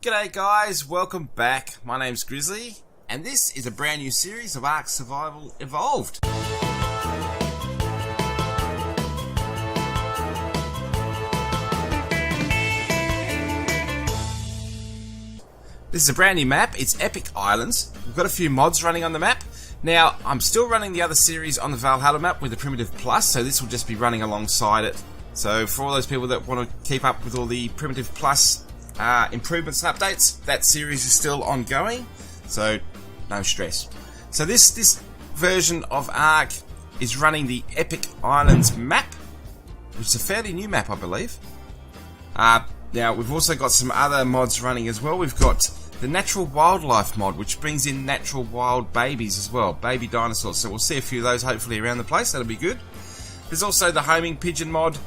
G'day guys, welcome back. My name's Grizzly, and this is a brand new series of Ark Survival Evolved. This is a brand new map, it's Epic Islands. We've got a few mods running on the map. Now, I'm still running the other series on the Valhalla map with the Primitive Plus, so this will just be running alongside it. So for all those people that want to keep up with all the Primitive Plus improvements and updates, that series is still ongoing, so no stress. So this version of Ark is running the Epic Islands map, which is a fairly new map, I believe. Now we've also got some other mods running as well. We've got the Natural Wildlife mod, which brings in natural wild babies as well, baby dinosaurs, so we'll see a few of those hopefully around the place. That'll be good. There's also the Homing Pigeon mod,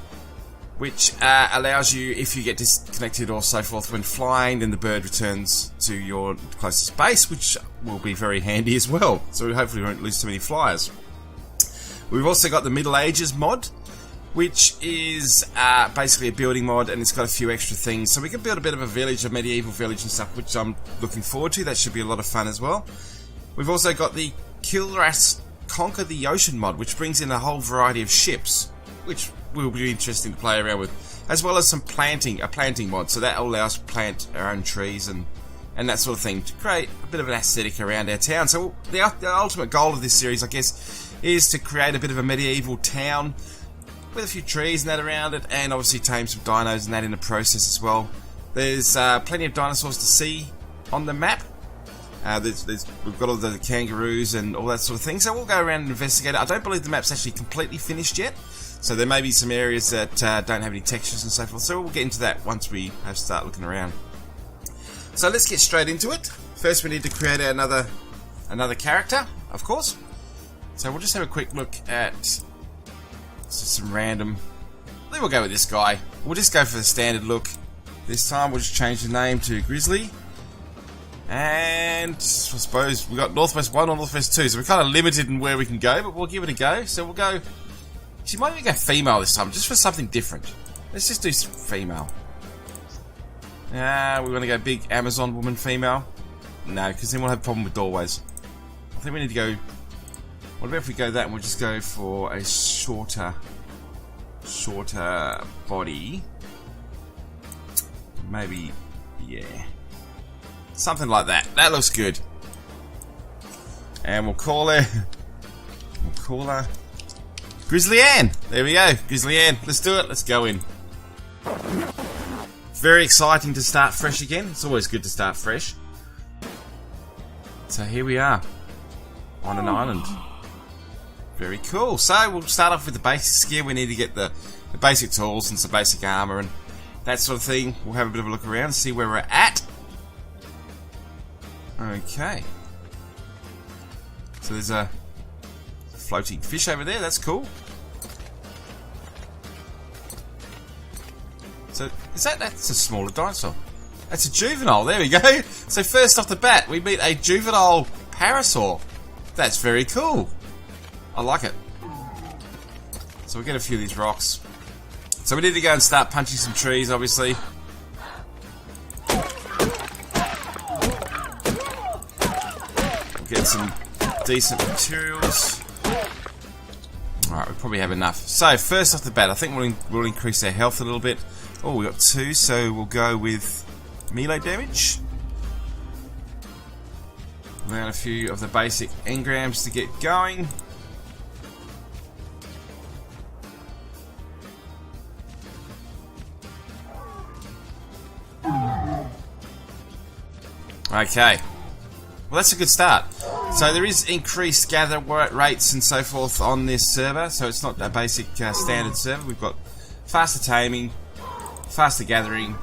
which allows you, if you get disconnected or so forth when flying, then the bird returns to your closest base, which will be very handy as well. So we hopefully won't lose too many flyers. We've also got the Middle Ages mod, which is basically a building mod, and it's got a few extra things. So we can build a bit of a village, a medieval village and stuff, which I'm looking forward to. That should be a lot of fun as well. We've also got the Kilrath Conquer the Ocean mod, which brings in a whole variety of ships, which will be interesting to play around with, as well as some planting, a planting mod, so that will allow us to plant our own trees and that sort of thing to create a bit of an aesthetic around our town. So the ultimate goal of this series, I guess, is to create a bit of a medieval town with a few trees and that around it, and obviously tame some dinos and that in the process as well. There's plenty of dinosaurs to see on the map. We've got all the kangaroos and all that sort of thing, so we'll go around and investigate it. I don't believe the map's actually completely finished yet, so there may be some areas that don't have any textures and so forth, so we'll get into that once we start looking around. So let's get straight into it. First we need to create another character, of course. So we'll just have a quick look at some random. I think we'll go with this guy. We'll just go for the standard look. This time we'll just change the name to Grizzly. And I suppose we got Northwest 1 or Northwest 2, so we're kind of limited in where we can go, but we'll give it a go. So we'll go. She might even go female this time, just for something different. Let's just do some female. We want to go big Amazon woman female. No, because then we'll have a problem with doorways. I think we need to go. What about if we go that and we'll just go for a shorter body? Maybe, yeah, something like that. That looks good. And we'll call her. Grizzly Ann! There we go, Grizzly Ann. Let's do it, let's go in. Very exciting to start fresh again. It's always good to start fresh. So here we are, on an island. Very cool. So we'll start off with the basics gear. We need to get the basic tools and some basic armor and that sort of thing. We'll have a bit of a look around, see where we're at. Okay. So there's a floating fish over there, that's cool. So, that's a smaller dinosaur. That's a juvenile, there we go. So first off the bat, we meet a juvenile parasaur. That's very cool. I like it. So we'll get a few of these rocks. So we need to go and start punching some trees, obviously. We'll get some decent materials. Alright, we probably have enough. So, first off the bat, I think we'll increase our health a little bit. Oh, we got 2, so we'll go with melee damage. Learn a few of the basic engrams to get going. Okay. Well, that's a good start. So there is increased gather rates and so forth on this server, so it's not a basic standard server. We've got faster taming, faster gathering,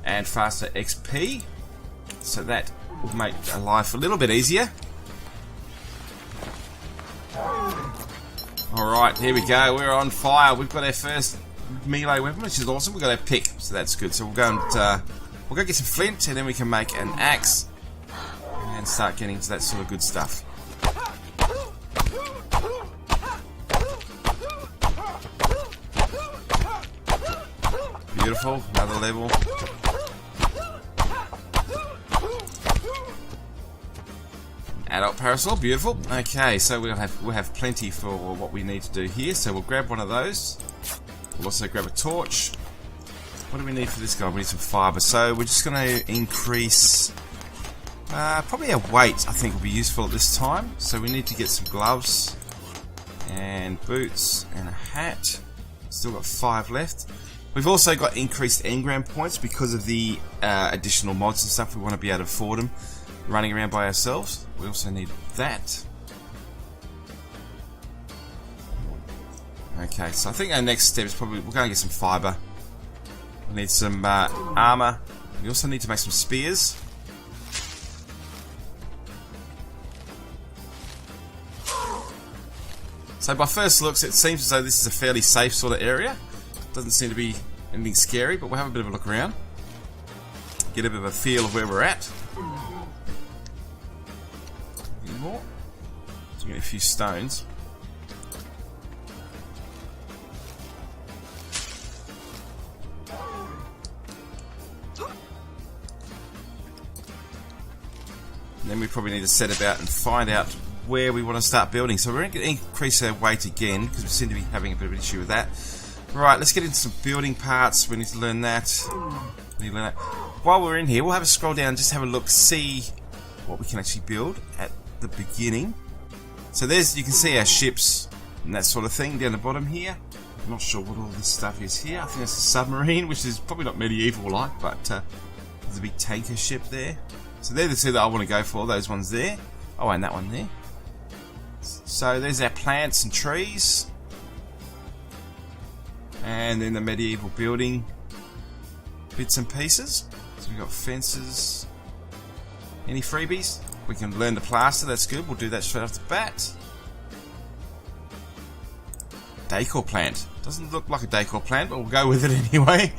and faster XP, so that will make life a little bit easier. Alright, here we go, we're on fire. We've got our first melee weapon, which is awesome. We've got our pick, so that's good. So we'll go get some flint, and then we can make an axe and start getting to that sort of good stuff. Beautiful, another level. Adult parasol, beautiful. Okay, so we'll have plenty for what we need to do here. So we'll grab one of those. We'll also grab a torch. What do we need for this guy? We need some fibre. So we're just going to increase probably our weight. I think will be useful at this time. So we need to get some gloves and boots and a hat. Still got 5 left. We've also got increased engram points because of the additional mods and stuff. We want to be able to afford them running around by ourselves. We also need that. Okay, so I think our next step is probably we're going to get some fibre. We need some armour. We also need to make some spears. So by first looks, it seems as though this is a fairly safe sort of area. Doesn't seem to be anything scary, but we'll have a bit of a look around. Get a bit of a feel of where we're at. Any more? So we get a few stones. And then we probably need to set about and find out where we want to start building. So we're going to increase our weight again because we seem to be having a bit of an issue with that. Right, let's get into some building parts. We need to learn that. We need to learn that. While we're in here, we'll have a scroll down, just have a look, see what we can actually build at the beginning. So there's, you can see our ships and that sort of thing down the bottom here. I'm not sure what all this stuff is here. I think it's a submarine, which is probably not medieval like, but there's a big tanker ship there. So they're the two that I want to go for, those ones there. Oh, and that one there. So there's our plants and trees. And then the medieval building bits and pieces. So we've got fences. Any freebies? We can learn to plaster, that's good. We'll do that straight off the bat. Decor plant. Doesn't look like a decor plant, but we'll go with it anyway.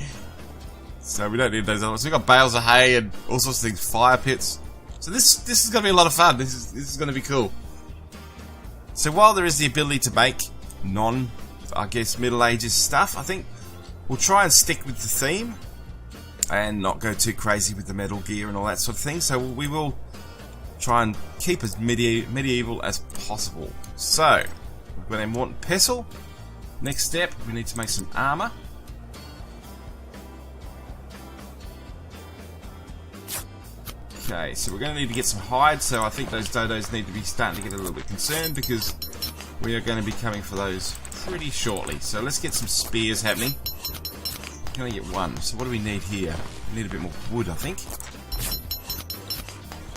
So we don't need those other ones. We've got bales of hay and all sorts of things. Fire pits. So this is going to be a lot of fun. This is going to be cool. So while there is the ability to make I guess Middle Ages stuff, I think we'll try and stick with the theme and not go too crazy with the metal gear and all that sort of thing. So we will try and keep as medieval as possible. So we've got our Morton pestle. Next step, we need to make some armour. Okay, so we're going to need to get some hide, so I think those dodos need to be starting to get a little bit concerned because we are going to be coming for those pretty shortly. So let's get some spears happening. I'm going to get one. So what do we need here? We need a bit more wood, I think.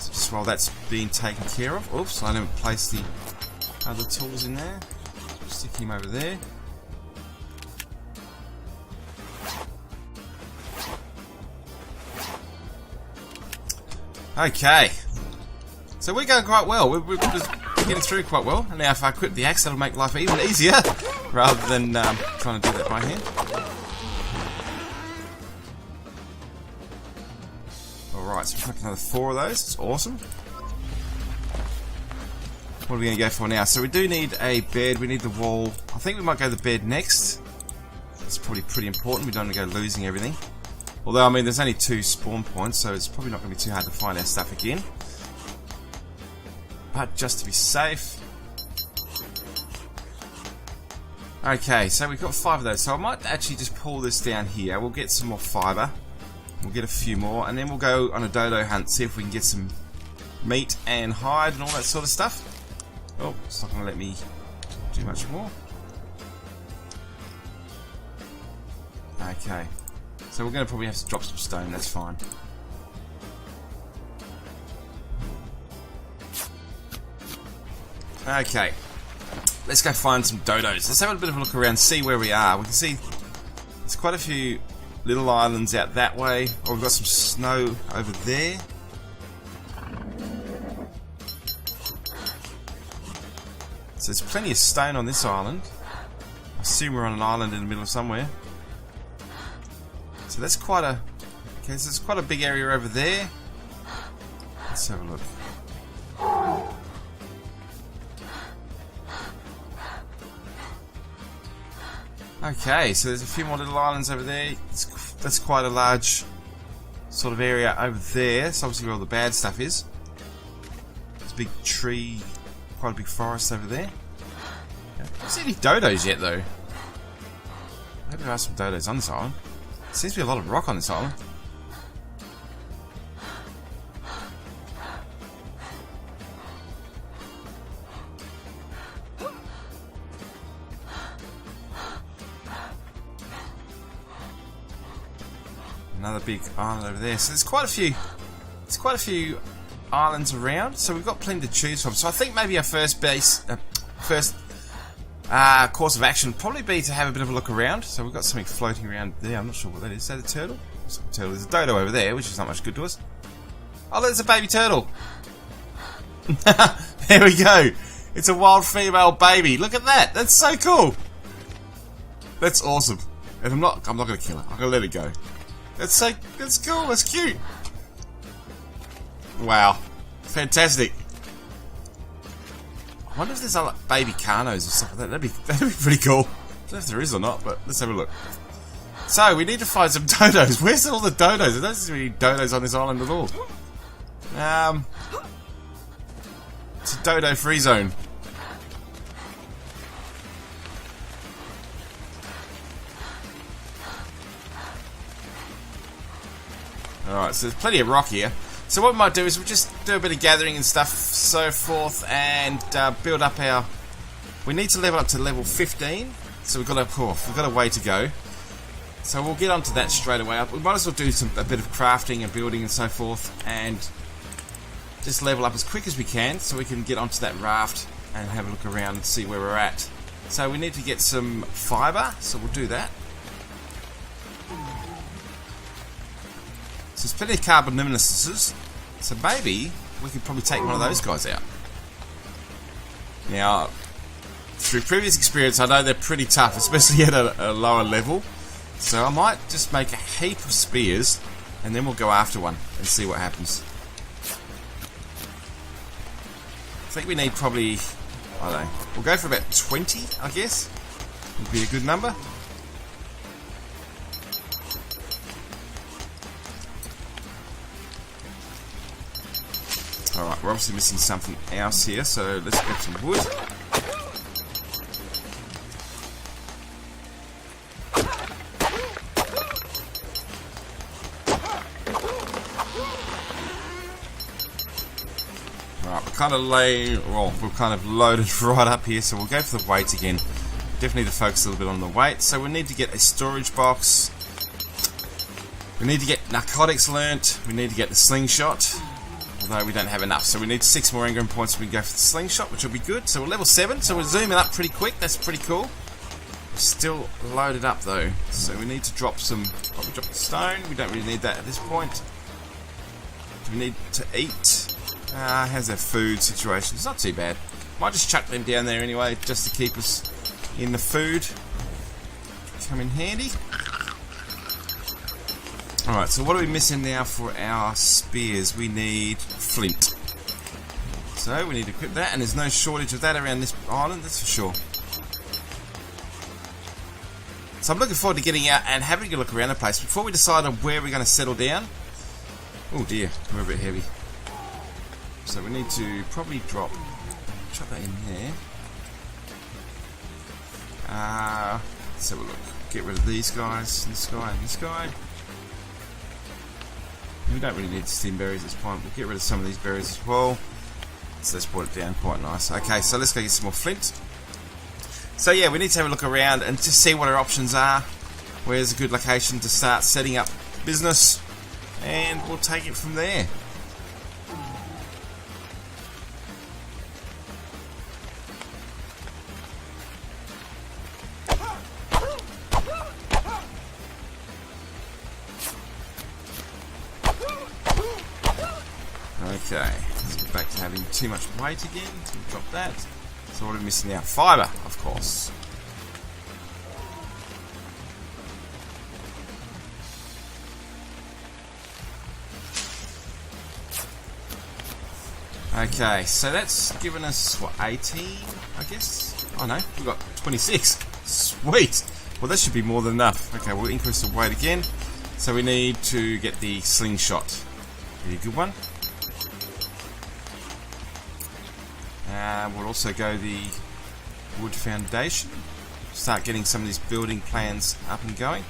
So just while that's being taken care of. Oops, I didn't place the other tools in there. Stick him over there. Okay, so we're going quite well. We're just getting through quite well. And now if I equip the axe, that'll make life even easier, rather than trying to do that by hand. Alright, so we've got another 4 of those. It's awesome. What are we going to go for now? So we do need a bed. We need the wall. I think we might go the bed next. That's probably pretty important. We don't want to go losing everything. Although, I mean, there's only 2 spawn points, so it's probably not going to be too hard to find our stuff again. But just to be safe. Okay, so we've got 5 of those. So I might actually just pull this down here. We'll get some more fibre. We'll get a few more. And then we'll go on a dodo hunt, see if we can get some meat and hide and all that sort of stuff. Oh, it's not going to let me do much more. Okay. So we're going to probably have to drop some stone, that's fine. Okay, let's go find some dodos. Let's have a bit of a look around, see where we are. We can see there's quite a few little islands out that way. Or we've got some snow over there. So there's plenty of stone on this island. I assume we're on an island in the middle of somewhere. So that's quite a... Okay, so there's quite a big area over there. Let's have a look. Okay, so there's a few more little islands over there. That's quite a large sort of area over there. So obviously where all the bad stuff is. There's big tree, quite a big forest over there. I don't see any dodos yet though. Maybe there are some dodos on this island. There seems to be a lot of rock on this island. Another big island over there. So there's quite a few islands around. So we've got plenty to choose from. So I think maybe our first course of action would probably be to have a bit of a look around. So we've got something floating around there. I'm not sure what that is. Is that a turtle? It's not a turtle. There's a dodo over there, which is not much good to us. Oh, there's a baby turtle. There we go. It's a wild female baby. Look at that. That's so cool. That's awesome. And I'm not going to kill her. I'm going to let it go. That's cool. That's cute. Wow. Fantastic. I wonder if there's other baby carnos or stuff like that. That'd be pretty cool. I don't know if there is or not, but let's have a look. So, we need to find some dodos. Where's all the dodos? There don't seem to be any dodos on this island at all. It's a dodo free zone. Alright, so there's plenty of rock here. So what we might do is we'll just do a bit of gathering and stuff, so forth, and build up our... We need to level up to level 15, so we've got a way to go. So we'll get onto that straight away. We might as well do a bit of crafting and building and so forth, and just level up as quick as we can, so we can get onto that raft and have a look around and see where we're at. So we need to get some fibre, so we'll do that. So there's plenty of carbonominuses, so maybe we could probably take one of those guys out. Now, through previous experience, I know they're pretty tough, especially at a lower level. So I might just make a heap of spears, and then we'll go after one and see what happens. I think we need probably, I don't know, we'll go for about 20, I guess. Would be a good number. Alright, we're obviously missing something else here, so let's get some wood. Alright, we're kind of loaded right up here, so we'll go for the weight again. Definitely need to focus a little bit on the weight. So we need to get a storage box. We need to get narcotics learnt. We need to get the slingshot. Although we don't have enough, so we need 6 more engram points so we can go for the slingshot, which will be good. So we're level 7, so we're zooming up pretty quick. That's pretty cool. We're still loaded up though, so we need to drop probably drop the stone. We don't really need that at this point. Do we need to eat? How's our food situation? It's not too bad. Might just chuck them down there anyway, just to keep us in the food. Come in handy. Alright, so what are we missing now for our spears? We need flint. So we need to equip that, and there's no shortage of that around this island, that's for sure. So I'm looking forward to getting out and having a look around the place. Before we decide on where we're going to settle down... Oh dear, we're a bit heavy. So we need to probably chuck that in there. Let's have a look. Get rid of these guys, this guy and this guy. We don't really need steam berries at this point. We'll get rid of some of these berries as well. So let's put it down quite nice. Okay, so let's go get some more flint. So yeah, we need to have a look around and just see what our options are. Where's a good location to start setting up business. And we'll take it from there. Okay, let's get back to having too much weight again. So we'll drop that. So what are we missing now? Fibre, of course. Okay, so that's given us, what, 18, I guess? Oh no, we've got 26. Sweet! Well, that should be more than enough. Okay, we'll increase the weight again. So we need to get the slingshot. Really good one. We'll also go the wood foundation. Start getting some of these building plans up and going.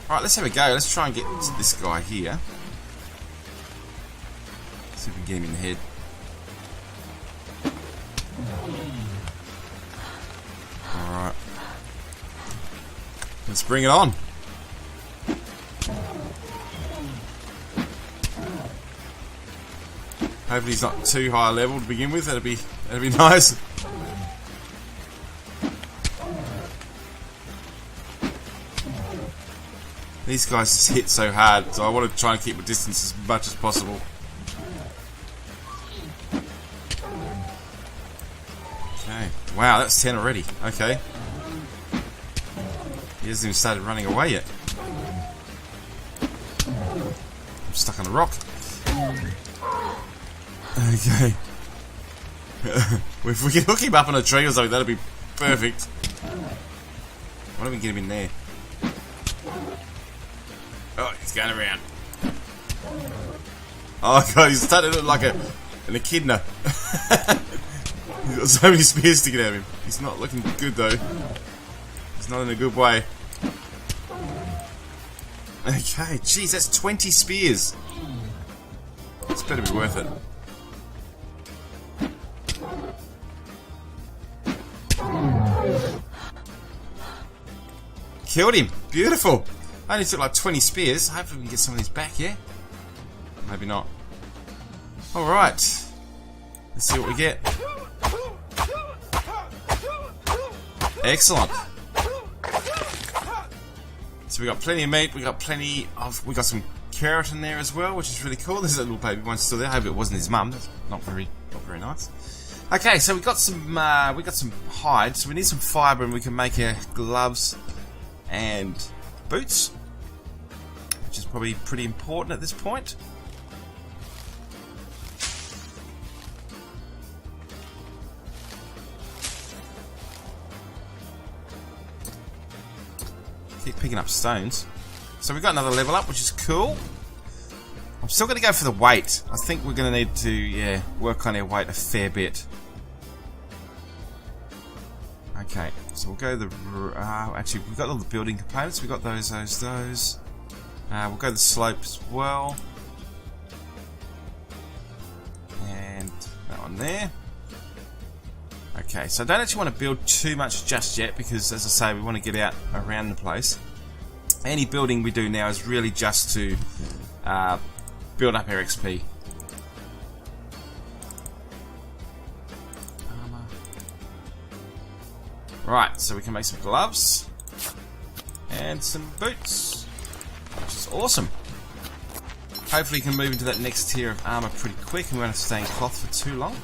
Alright, let's have a go. Let's try and get to this guy here. See if we can get him in the head. Alright. Let's bring it on. Hopefully he's not too high level to begin with. That'd be nice. These guys just hit so hard, so I want to try and keep my distance as much as possible. Okay. Wow, that's 10 already. Okay. He hasn't even started running away yet. I'm stuck on a rock. Okay. If we can hook him up on a tree or something, that'd be perfect. Why don't we get him in there? Oh, he's going around. Oh god, he's starting to look like an echidna. He's got so many spears to get out of him. He's not looking good though. He's not in a good way. Okay, jeez, that's 20 spears. It's better be worth it. Killed him. Beautiful. I only took like 20 spears. Hopefully we can get some of these back, yeah? Maybe not. Alright. Let's see what we get. Excellent. So we got plenty of meat. We got some carrot in there as well, which is really cool. There's a little baby one still there. I hope it wasn't his mum. That's not very nice. Okay, so we got some hide. So we need some fibre, and we can make gloves and boots, which is probably pretty important at this point. Keep picking up stones. So we've got another level up, which is cool. I'm still going to go for the weight. I think we're going to need to, work on our weight a fair bit. Okay, so we'll go the... actually, we've got all the building components. We've got those. We'll go the slope as well. And that one there. Okay, so I don't actually want to build too much just yet because, as I say, we want to get out around the place. Any building we do now is really just to build up our XP. Right, so we can make some gloves and some boots, which is awesome. Hopefully we can move into that next tier of armour pretty quick and we won't have to stay in cloth for too long.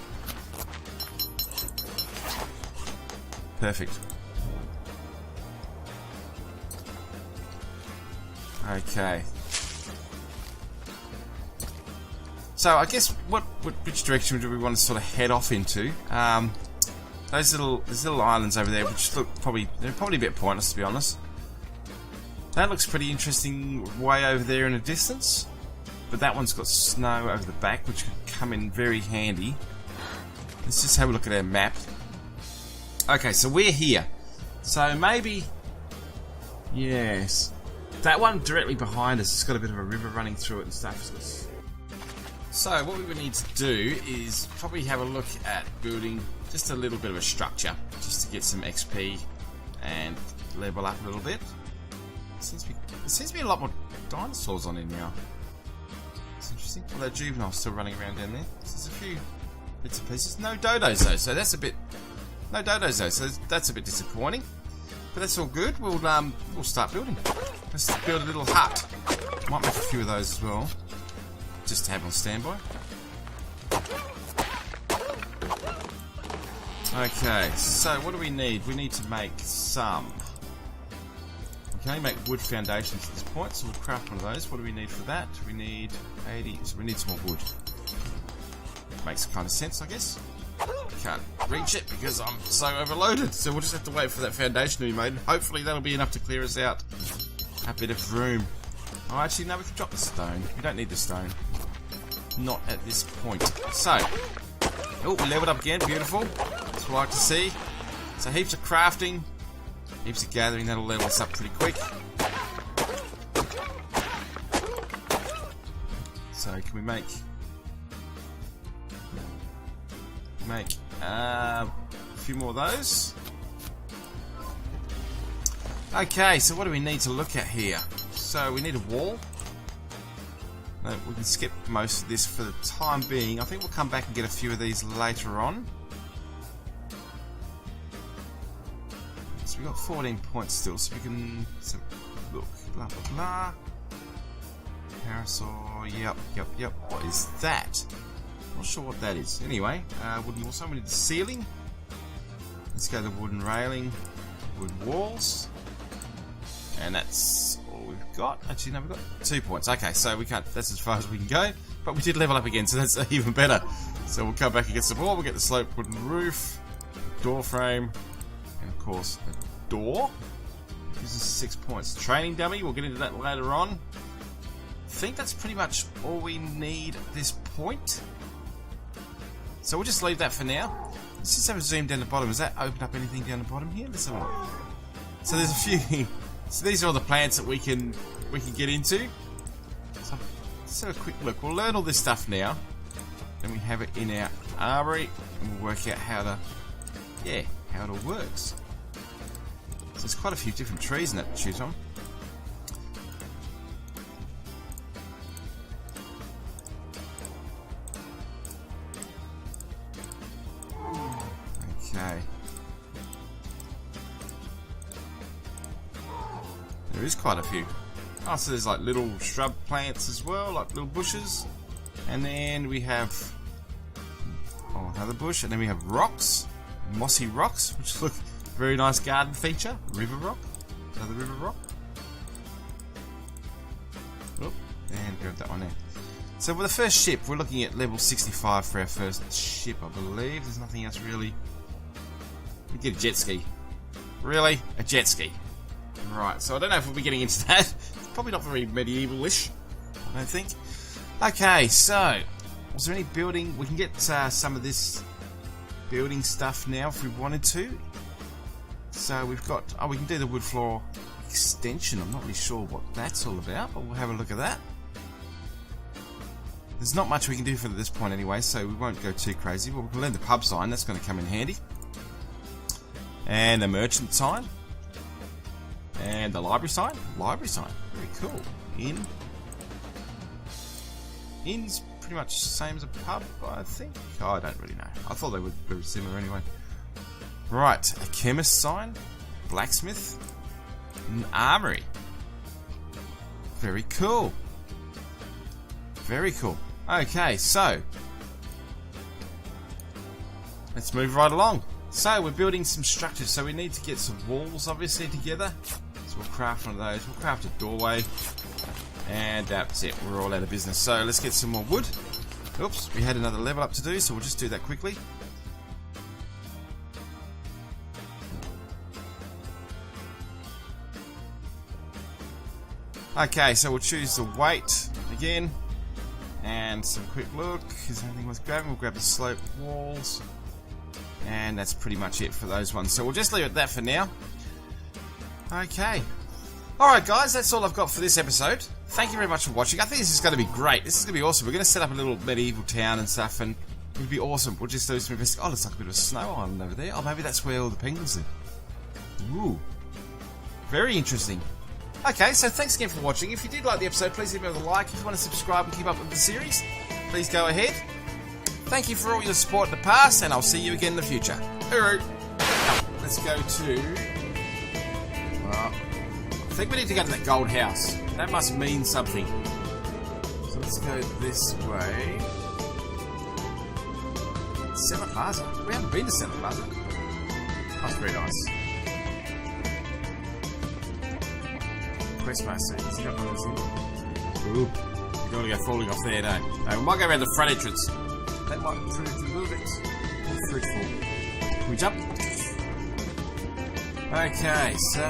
Perfect. Okay. So I guess which direction do we want to sort of head off into? There's little islands over there, which look they're probably a bit pointless, to be honest. That looks pretty interesting way over there in the distance, but that one's got snow over the back, which could come in very handy. Let's just have a look at our map. Okay, so we're here. So maybe, yes, that one directly behind us has got a bit of a river running through it and stuff. So what we would need to do is probably have a look at building just a little bit of a structure, just to get some XP and level up a little bit. There seems to be a lot more dinosaurs on in now. It's interesting. Although juvenile's still running around down there. So there's a few bits and pieces. No dodos though, so that's a bit. No dodos though, so that's a bit disappointing. But that's all good. We'll start building. Let's build a little hut. Might make a few of those as well, just to have on standby. Okay, so what do we need? We need to make some. We can only make wood foundations at this point, so we'll craft one of those. What do we need for that? We need 80, so we need some more wood. Makes kind of sense, I guess. Can't reach it because I'm so overloaded, so we'll just have to wait for that foundation to be made. Hopefully that'll be enough to clear us out a bit of room. Oh, actually, no, we can drop the stone. We don't need the stone. Not at this point. So, oh, we leveled up again. Beautiful. That's what I like to see. So heaps of crafting, heaps of gathering. That'll level us up pretty quick. So can we make a few more of those? Okay, so what do we need to look at here? So we need a wall. No, we can skip most of this for the time being. I think we'll come back and get a few of these later on. So we've got 14 points still, so we can look. Blah blah blah. Parasol, yep. What is that? Not sure what that is. Anyway, wooden wall. So we need the ceiling. Let's go to the wooden railing, wooden walls. And that's all we've got. Actually, no, we've got 2 points. Okay, so we can't. That's as far as we can go. But we did level up again, so that's even better. So we'll come back and get some more. We'll get the sloped wooden roof, door frame, and of course a door. This is 6 points. Training dummy. We'll get into that later on. I think that's pretty much all we need at this point. So we'll just leave that for now. Let's just have a zoom down the bottom. Does that open up anything down the bottom here? Let's have a look. So there's a few. So these are all the plants that we can get into. So let's have a quick look. We'll learn all this stuff now. Then we have it in our armory, and we'll work out how it all works. So there's quite a few different trees in that to choose on. Okay. There is quite a few. Oh, so there's like little shrub plants as well, like little bushes. And then we have another bush, and then we have rocks, mossy rocks, which look very nice garden feature. River rock, another river rock. Oh, and grab that one there. So with the first ship, we're looking at level 65 for our first ship, I believe. There's nothing else really. We get a jet ski. Really? A jet ski. Right, so I don't know if we'll be getting into that. It's probably not very medieval-ish, I don't think. Okay, so was there any building? We can get some of this building stuff now if we wanted to. So we've got, we can do the wood floor extension. I'm not really sure what that's all about, but we'll have a look at that. There's not much we can do for this point anyway, so we won't go too crazy. But we can learn the pub sign. That's going to come in handy. And the merchant sign. And the library sign. Library sign. Very cool. Inn's pretty much the same as a pub, I think. Oh, I don't really know. I thought they were very similar anyway. Right. A chemist sign. Blacksmith. An armory. Very cool. Very cool. Okay, so let's move right along. So we're building some structures, so we need to get some walls obviously together. So we'll craft one of those. We'll craft a doorway. And that's it. We're all out of business. So let's get some more wood. Oops, we had another level up to do, so we'll just do that quickly. Okay, so we'll choose the weight again. And some quick look. Is there anything worth grabbing? We'll grab the slope walls. And that's pretty much it for those ones. So we'll just leave it at that for now. Okay. Alright guys, that's all I've got for this episode. Thank you very much for watching. I think this is going to be great. This is going to be awesome. We're going to set up a little medieval town and stuff, and it'll be awesome. We'll just do some investigation. Oh, looks like a bit of a snow island over there. Oh, maybe that's where all the penguins live. Ooh. Very interesting. Okay, so thanks again for watching. If you did like the episode, please leave it with a like. If you want to subscribe and keep up with the series, please go ahead. Thank you for all your support in the past, and I'll see you again in the future. Alright. Let's go to... Well, I think we need to go to that gold house. That must mean something. So let's go this way. Senate Plaza. We haven't been to Senate Plaza. That's very nice. Questmaster. Is he got one of those in? Ooh. You don't want to go falling off there, no. No, we might go around the front entrance. That might prove a little bit fruitful. Can we jump? Okay, so